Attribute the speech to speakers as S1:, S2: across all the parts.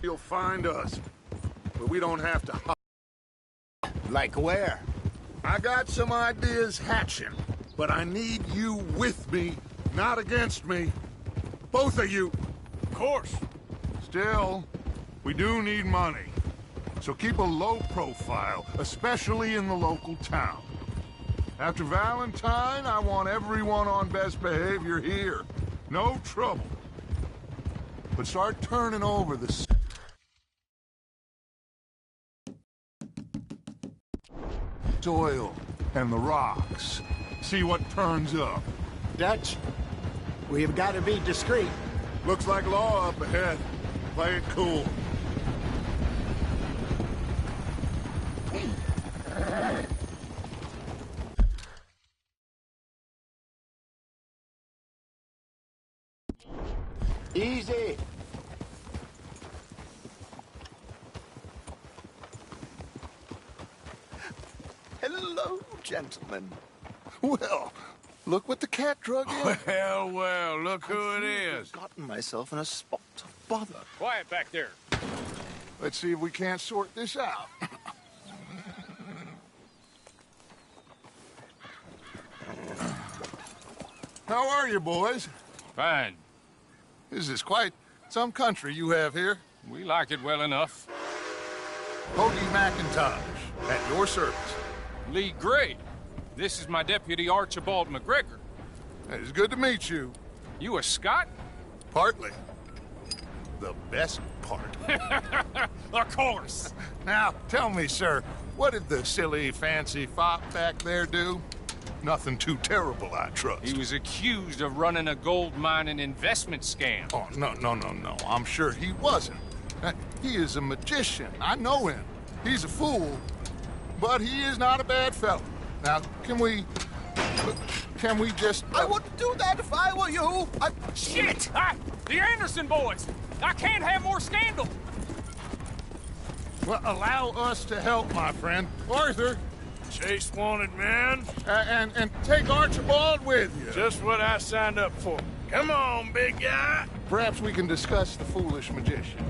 S1: You'll find us, but we don't have to hide.
S2: Like where?
S1: I got some ideas hatching, but I need you with me, not against me. Both of you.
S3: Of course.
S1: Still, we do need money. So keep a low profile, especially in the local town. After Valentine, I want everyone on best behavior here. No trouble. But start turning over the soil and the rocks. See what turns up.
S2: Dutch, we've got to be discreet.
S1: Looks like law up ahead. Play it cool.
S2: Easy. Hello, gentlemen.
S1: Well, look what the cat drug in.
S3: Well, well, look who it is.
S2: I've gotten myself in a spot of bother.
S3: Quiet back there.
S1: Let's see if we can't sort this out. How are you, boys?
S3: Fine.
S1: This is quite some country you have here.
S3: We like it well enough.
S1: Hoagie McIntosh, at your service.
S3: Lee Gray. This is my deputy Archibald McGregor.
S1: It's good to meet you.
S3: You a Scot?
S1: Partly. The best part.
S3: Of course.
S1: Now, tell me, sir, what did the silly, fancy fop back there do? Nothing too terrible, I trust.
S3: He was accused of running a gold mining investment scam.
S1: Oh, no. I'm sure he wasn't. He is a magician. I know him. He's a fool, but he is not a bad fellow. Now, can we just...
S2: I wouldn't do that if I were you.
S3: Shit! The Anderson boys! I can't have more scandal!
S1: Well, allow us to help, my friend. Arthur,
S3: Chase wanted man.
S1: and take Archibald with you.
S3: Just what I signed up for. Come on, big guy.
S1: Perhaps we can discuss the foolish magician.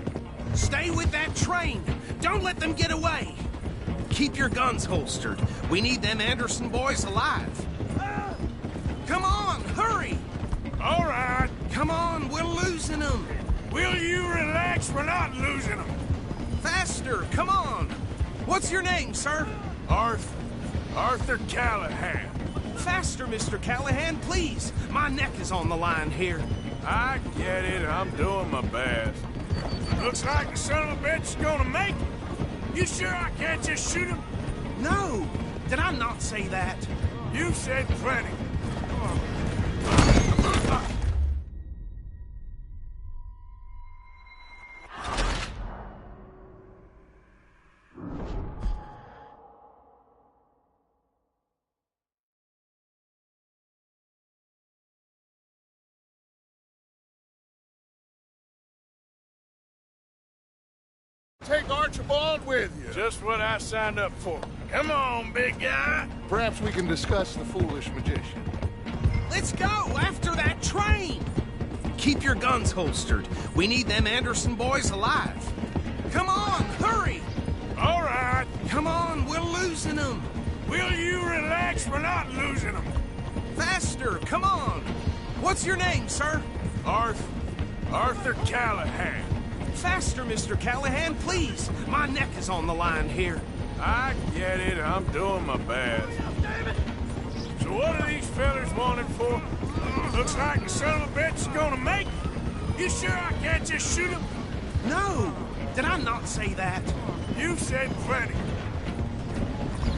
S4: Stay with that train. Don't let them get away. Keep your guns holstered. We need them Anderson boys alive. Come on, hurry.
S3: All right.
S4: Come on, we're losing them.
S3: Will you relax? We're not losing them.
S4: Faster, come on. What's your name, sir?
S3: Arthur Callahan.
S4: Faster, Mr. Callahan, please. My neck is on the line here.
S3: I get it. I'm doing my best. Looks like the son of a bitch is gonna make it. You sure I can't just shoot him?
S4: No. Did I not say that?
S3: You said plenty.
S1: Take Archibald with you.
S3: Just what I signed up for. Come on, big guy.
S1: Perhaps we can discuss the foolish magician.
S4: Let's go after that train. Keep your guns holstered. We need them Anderson boys alive. Come on, hurry.
S3: All right.
S4: Come on, we're losing them.
S3: Will you relax? We're not losing them.
S4: Faster, come on. What's your name, sir?
S3: Arthur Callahan.
S4: Faster, Mr. Callahan, please. My neck is on the line here.
S3: I get it. I'm doing my best. So what are these fellas wanted for? Looks like the son of a bitch is gonna make it. You sure I can't just shoot him?
S4: No. Did I not say that?
S3: You said plenty.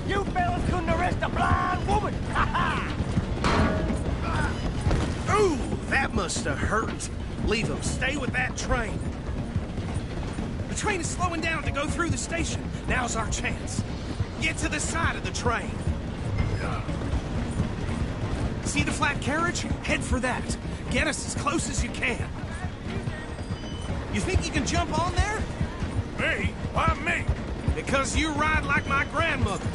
S5: You fellas couldn't arrest a blind woman! Ha ha!
S4: Ooh, that must have hurt. Leave them. Stay with that train. The train is slowing down to go through the station. Now's our chance. Get to the side of the train. See the flat carriage? Head for that. Get us as close as you can. You think you can jump on there?
S3: Me? Why me?
S4: Because you ride like my grandmother.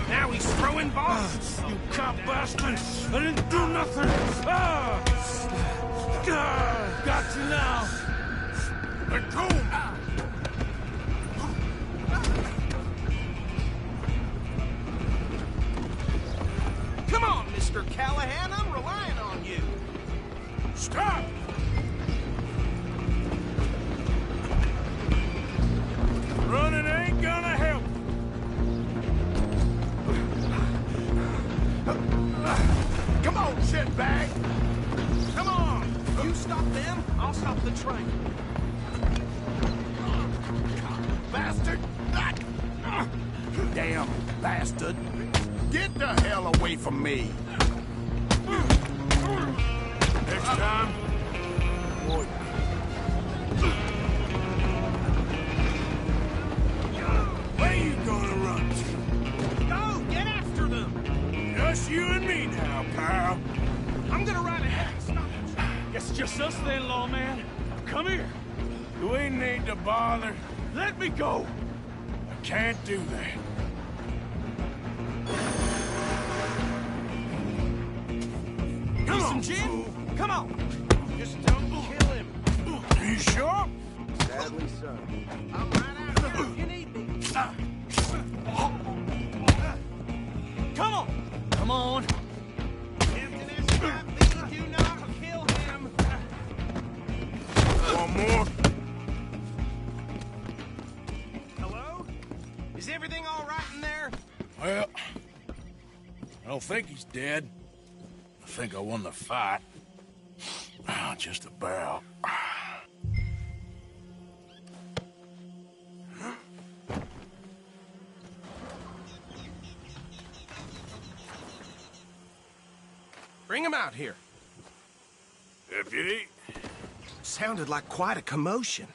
S4: Now he's throwing bombs.
S3: You cop bastard! I didn't do nothing! Got you now! Let go!
S4: Come on, Mr. Callahan, I'm relying on you.
S3: Stop! Running ain't gonna help.
S2: Come on, shitbag!
S4: Come on! You stop them, I'll stop the train.
S2: Bastard! Damn bastard! Get the hell away from me!
S3: Next time, boy. Where you gonna run to?
S4: Go, get after them!
S3: Just you and me now, pal.
S4: I'm gonna ride ahead and stop it.
S5: Guess it's just us then, lawman. Come here.
S3: Do we need to bother?
S5: Let me go.
S3: I can't do that.
S4: Need some gin? Come on! Just don't kill him.
S3: You sure?
S2: Sadly so.
S4: I'm right out here if you need me.
S5: Come on. Come on.
S4: Captain SIV, do not kill him.
S3: One more?
S4: Hello? Is everything all right in there?
S3: Well, I don't think he's dead. I think I won the fight. Just about.
S4: Bring him out here.
S3: Deputy,
S4: Sounded like quite a commotion.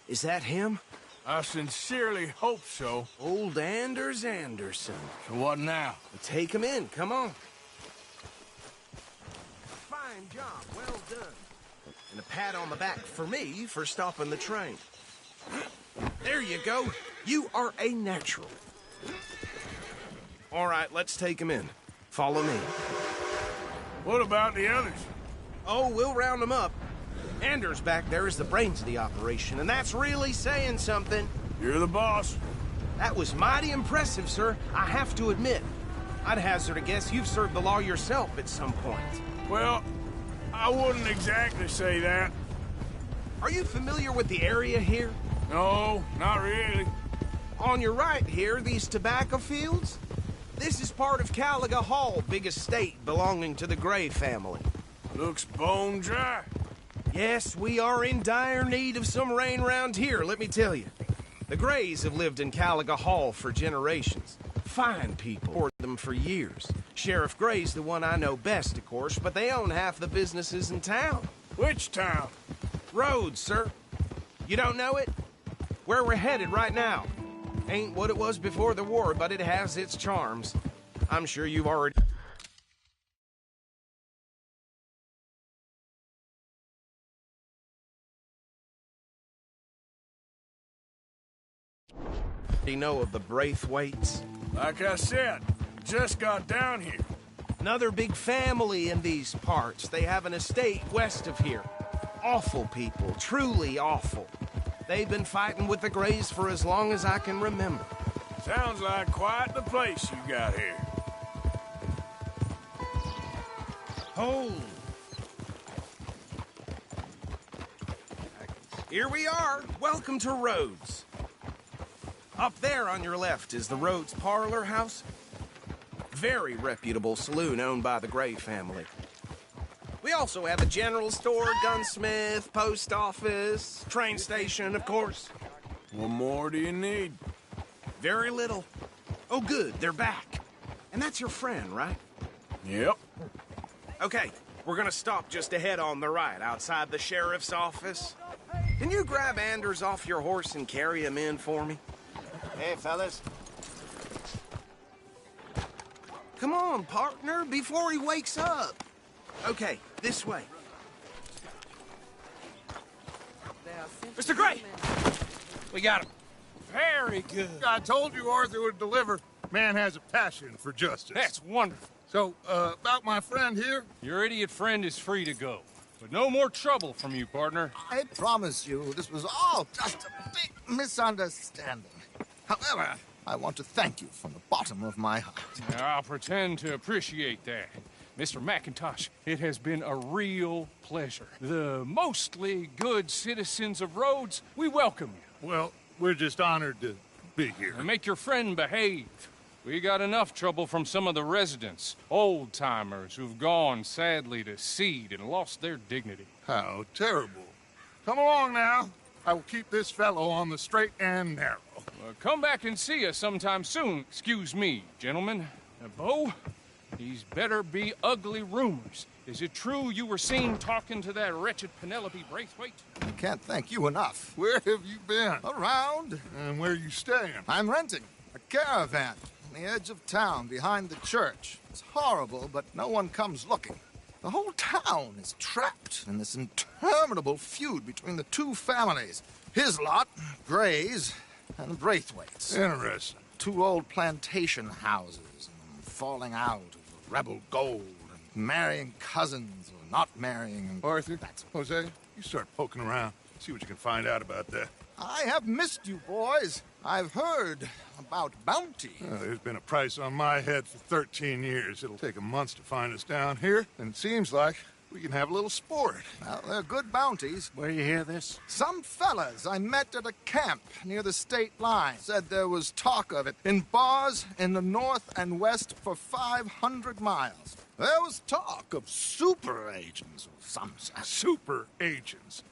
S4: Is that him?
S3: I sincerely hope so.
S4: Old Anders Anderson.
S3: So what now?
S4: Take him in, come on. Fine job, well done. And a pat on the back for me for stopping the train. There you go. You are a natural. All right, let's take him in. Follow me.
S3: What about the others?
S4: Oh, we'll round them up. Anders back there is the brains of the operation, and that's really saying something.
S3: You're the boss.
S4: That was mighty impressive, sir. I have to admit. I'd hazard a guess you've served the law yourself at some point.
S3: Well, I wouldn't exactly say that.
S4: Are you familiar with the area here?
S3: No, not really.
S4: On your right here, these tobacco fields? This is part of Caliga Hall, big estate belonging to the Gray family.
S3: Looks bone dry.
S4: Yes, we are in dire need of some rain round here, let me tell you. The Grays have lived in Caliga Hall for generations. Fine people. For them for years. Sheriff Gray's the one I know best, of course, but they own half the businesses in town.
S3: Which town?
S4: Rhodes, sir. You don't know it? Where we're headed right now. Ain't what it was before the war, but it has its charms. I'm sure you've already... know of the Braithwaites.
S3: Like I said, just got down here.
S4: Another big family in these parts. They have an estate west of here. Awful people, truly awful. They've been fighting with the Grays for as long as I can remember.
S3: Sounds like quite the place you got here.
S4: Hold. Here we are. Welcome to Rhodes. Up there on your left is the Rhodes Parlor House. Very reputable saloon owned by the Gray family. We also have a general store, gunsmith, post office, train station, of course.
S3: What more do you need?
S4: Very little. Oh, good, they're back. And that's your friend, right?
S3: Yep.
S4: Okay, we're gonna stop just ahead on the right, outside the sheriff's office. Can you grab Anders off your horse and carry him in for me?
S2: Hey, fellas.
S4: Come on, partner, before he wakes up. Okay, this way.
S5: Mr. Gray! We got him. Very good.
S1: I told you Arthur would deliver. Man has a passion for justice.
S5: That's wonderful.
S1: So, about my friend here?
S6: Your idiot friend is free to go. But no more trouble from you, partner.
S7: I promise you, this was all just a big misunderstanding. However, I want to thank you from the bottom of my heart.
S6: I'll pretend to appreciate that. Mr. McIntosh, it has been a real pleasure. The mostly good citizens of Rhodes, we welcome you.
S1: Well, we're just honored to be here.
S6: And make your friend behave. We got enough trouble from some of the residents, old-timers who've gone, sadly, to seed and lost their dignity.
S1: How terrible. Come along now. I will keep this fellow on the straight and narrow.
S6: Come back and see us sometime soon. Excuse me, gentlemen. Bo, these better be ugly rumors. Is it true you were seen talking to that wretched Penelope Braithwaite?
S7: I can't thank you enough.
S1: Where have you been?
S7: Around.
S1: And where are you staying?
S7: I'm renting a caravan on the edge of town behind the church. It's horrible, but no one comes looking. The whole town is trapped in this interminable feud between the two families. His lot, Gray's, and Braithwaite's.
S1: Interesting.
S7: Two old plantation houses, and falling out of rebel gold, and marrying cousins or not marrying. And
S1: Arthur, Jose, you start poking around. See what you can find out about that.
S7: I have missed you, boys. I've heard about bounty.
S1: There's been a price on my head for 13 years. It'll take a month to find us down here, and it seems like we can have a little sport.
S7: Well, they're good bounties.
S2: Where you hear this?
S7: Some fellas I met at a camp near the state line said there was talk of it in bars in the north and west for 500 miles. There was talk of super agents of some sort.
S1: Super agents.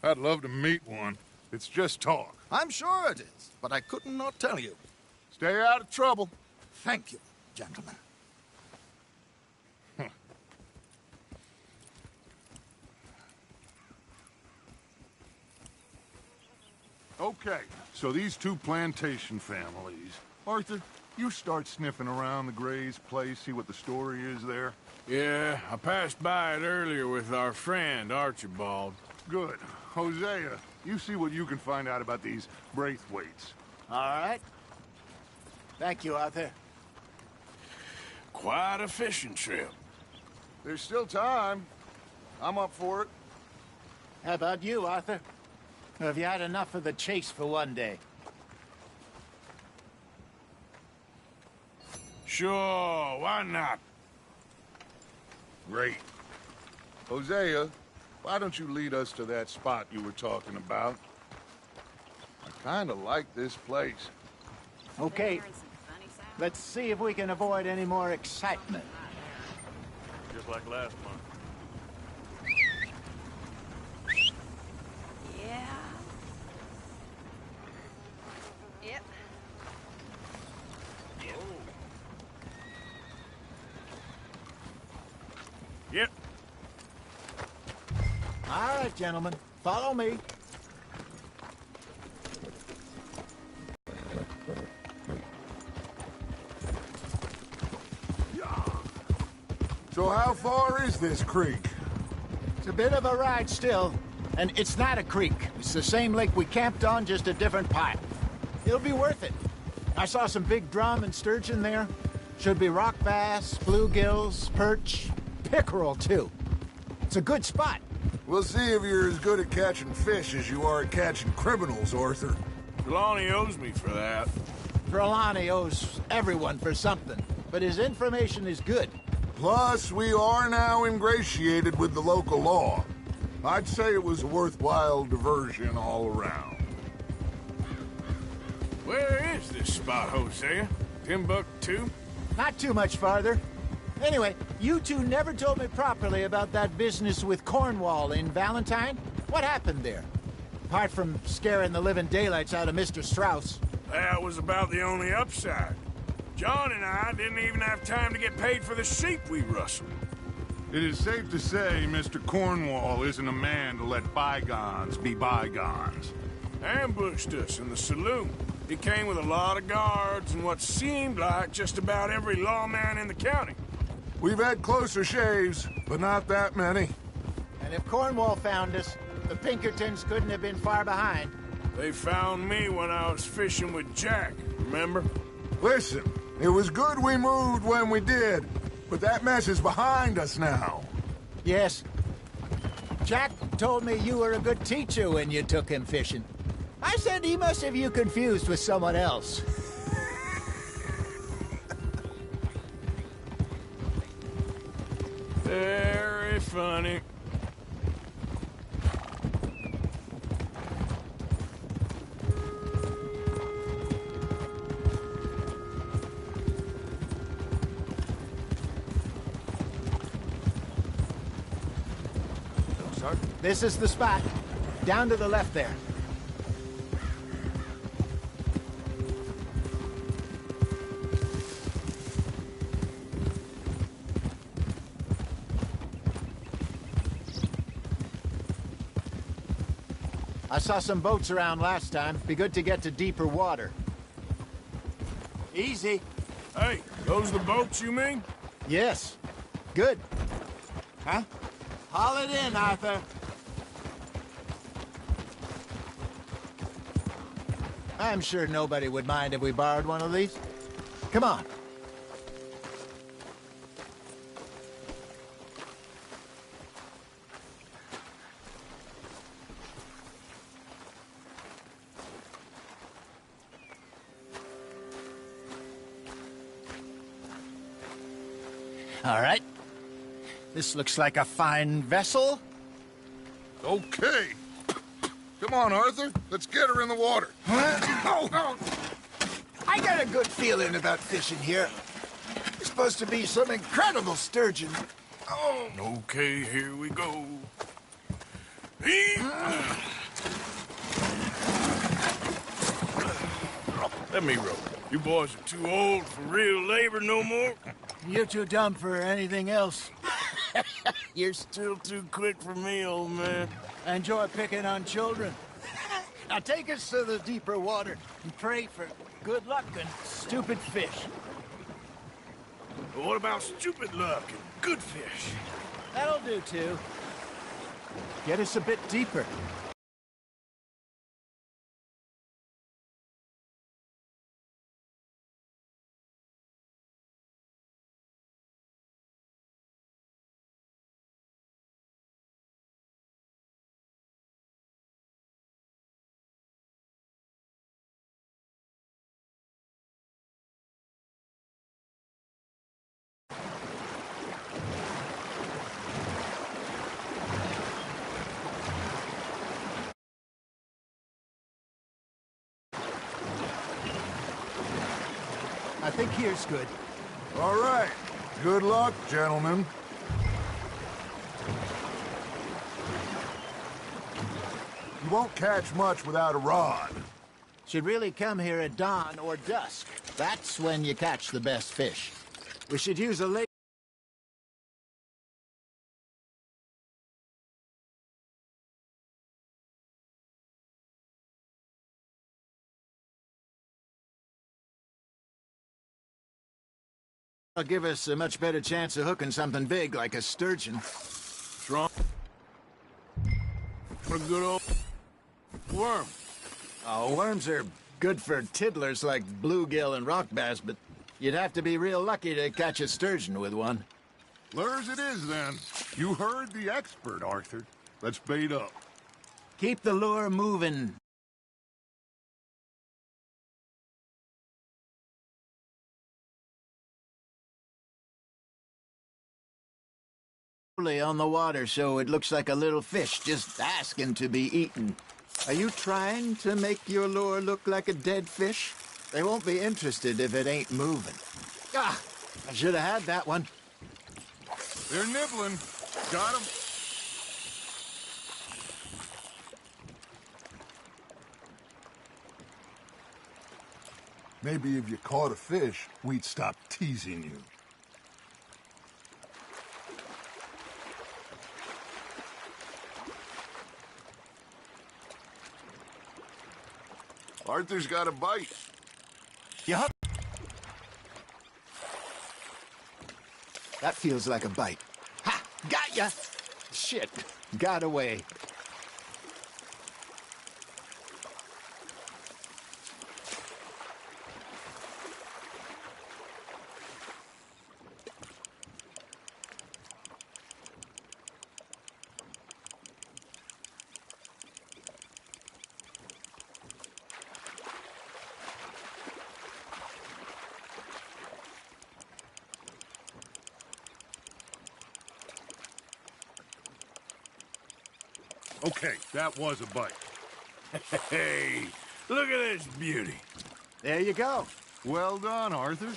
S1: I'd love to meet one. It's just talk.
S7: I'm sure it is, but I couldn't not tell you.
S1: Stay out of trouble.
S7: Thank you, gentlemen.
S1: Okay, so these two plantation families. Arthur, you start sniffing around the Gray's place, see what the story is there.
S3: Yeah, I passed by it earlier with our friend, Archibald.
S1: Good. Hosea, you see what you can find out about these Braithwaites.
S2: All right. Thank you, Arthur.
S3: Quite a fishing trip.
S1: There's still time. I'm up for it.
S2: How about you, Arthur? Or have you had enough of the chase for one day?
S3: Sure, why not?
S1: Great. Hosea, why don't you lead us to that spot you were talking about? I kind of like this place.
S2: Okay. Let's see if we can avoid any more excitement.
S3: Just like last month.
S8: Yeah. Yep.
S3: Yep.
S2: All right, gentlemen. Follow me.
S1: So how far is this creek?
S2: It's a bit of a ride still. And it's not a creek. It's the same lake we camped on, just a different pipe. It'll be worth it. I saw some big drum and sturgeon there. Should be rock bass, bluegills, perch, pickerel, too. It's a good spot.
S1: We'll see if you're as good at catching fish as you are at catching criminals, Arthur.
S3: Trelawney owes me for that.
S2: Trelawney owes everyone for something, but his information is good.
S1: Plus, we are now ingratiated with the local law. I'd say it was a worthwhile diversion all around.
S3: Where is this spot, Hosea? Timbuktu?
S2: Not too much farther. Anyway, you two never told me properly about that business with Cornwall in Valentine. What happened there? Apart from scaring the living daylights out of Mr. Strauss.
S3: That was about the only upside. John and I didn't even have time to get paid for the sheep we rustled.
S1: It is safe to say Mr. Cornwall isn't a man to let bygones be bygones.
S3: Ambushed us in the saloon. He came with a lot of guards and what seemed like just about every lawman in the county.
S1: We've had closer shaves, but not that many.
S2: And if Cornwall found us, the Pinkertons couldn't have been far behind.
S3: They found me when I was fishing with Jack, remember?
S1: Listen, it was good we moved when we did, but that mess is behind us now.
S2: Yes, Jack told me you were a good teacher when you took him fishing. I said he must have you confused with someone else.
S3: Very funny.
S2: This is the spot. Down to the left there. I saw some boats around last time. Be good to get to deeper water. Easy.
S3: Hey, those the boats you mean?
S2: Yes. Good. Huh? Haul it in, Arthur. I'm sure nobody would mind if we borrowed one of these. Come on. All right. This looks like a fine vessel.
S1: Okay. Come on, Arthur. Let's get her in the water.
S2: Oh. I got a good feeling about fishing here. It's supposed to be some incredible sturgeon. Oh.
S3: Okay, here we go. Let me row. You boys are too old for real labor no more.
S2: You're too dumb for anything else.
S3: You're still too quick for me, old man.
S2: I enjoy picking on children. Now take us to the deeper water and pray for good luck and stupid fish.
S3: But what about stupid luck and good fish?
S2: That'll do, too. Get us a bit deeper. I think here's good.
S1: All right. Good luck, gentlemen. You won't catch much without a rod.
S2: Should really come here at dawn or dusk. That's when you catch the best fish. We should use a lake will give us a much better chance of hooking something big like a sturgeon.
S3: Strong. For a good old worm.
S2: Oh, worms are good for tiddlers like bluegill and rock bass, but you'd have to be real lucky to catch a sturgeon with one.
S1: Lures it is, then. You heard the expert, Arthur. Let's bait up.
S2: Keep the lure moving. On the water, so it looks like a little fish just asking to be eaten. Are you trying to make your lure look like a dead fish? They won't be interested if it ain't moving. Ah, I should have had that one.
S1: They're nibbling. Got 'em. Maybe if you caught a fish, we'd stop teasing you. Arthur's got a bite.
S2: Yup. That feels like a bite. Ha! Got ya! Shit. Got away.
S1: Okay, that was a bite.
S3: Hey, look at this beauty.
S2: There you go.
S1: Well done, Arthur.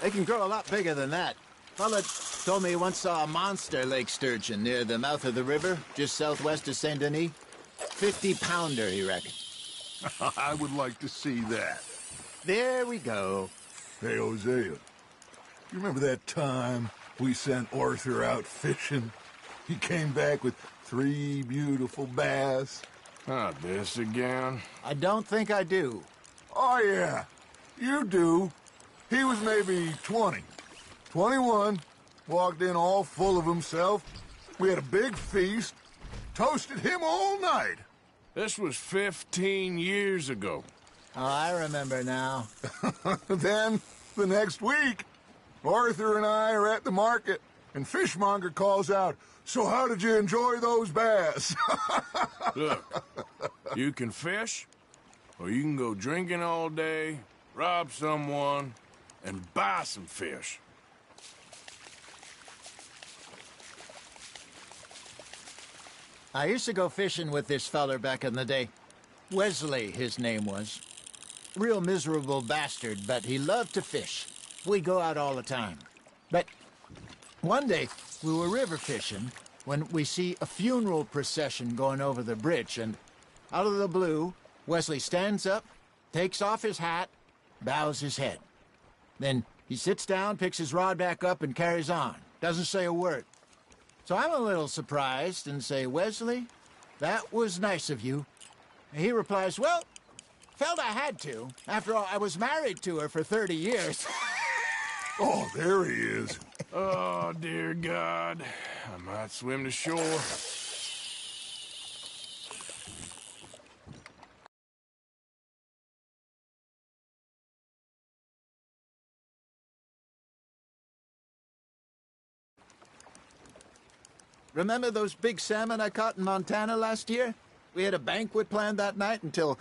S2: They can grow a lot bigger than that. Fella told me he once saw a monster lake sturgeon near the mouth of the river, just southwest of Saint Denis. 50-pounder, he reckoned.
S1: I would like to see that.
S2: There we go.
S8: Hey, Hosea, you remember that time we sent Arthur out fishing? He came back with 3 beautiful bass.
S3: Not this again.
S2: I don't think I do.
S8: Oh, yeah, you do. He was maybe 20, 21, walked in all full of himself. We had a big feast, toasted him all night.
S3: This was 15 years ago.
S2: Oh, I remember now.
S8: Then, the next week, Arthur and I are at the market, and Fishmonger calls out, "So how did you enjoy those bass?"
S3: Look, you can fish, or you can go drinking all day, rob someone, and buy some fish.
S2: I used to go fishing with this feller back in the day. Wesley, his name was. Real miserable bastard, but he loved to fish. We go out all the time. But one day, we were river fishing when we see a funeral procession going over the bridge, and out of the blue, Wesley stands up, takes off his hat, bows his head. Then he sits down, picks his rod back up, and carries on. Doesn't say a word. So I'm a little surprised and say, "Wesley, that was nice of you." And he replies, "Well, felt I had to. After all, I was married to her for 30 years.
S8: Oh, there he is.
S3: Oh, dear God. I might swim to shore.
S2: Remember those big salmon I caught in Montana last year? We had a banquet planned that night until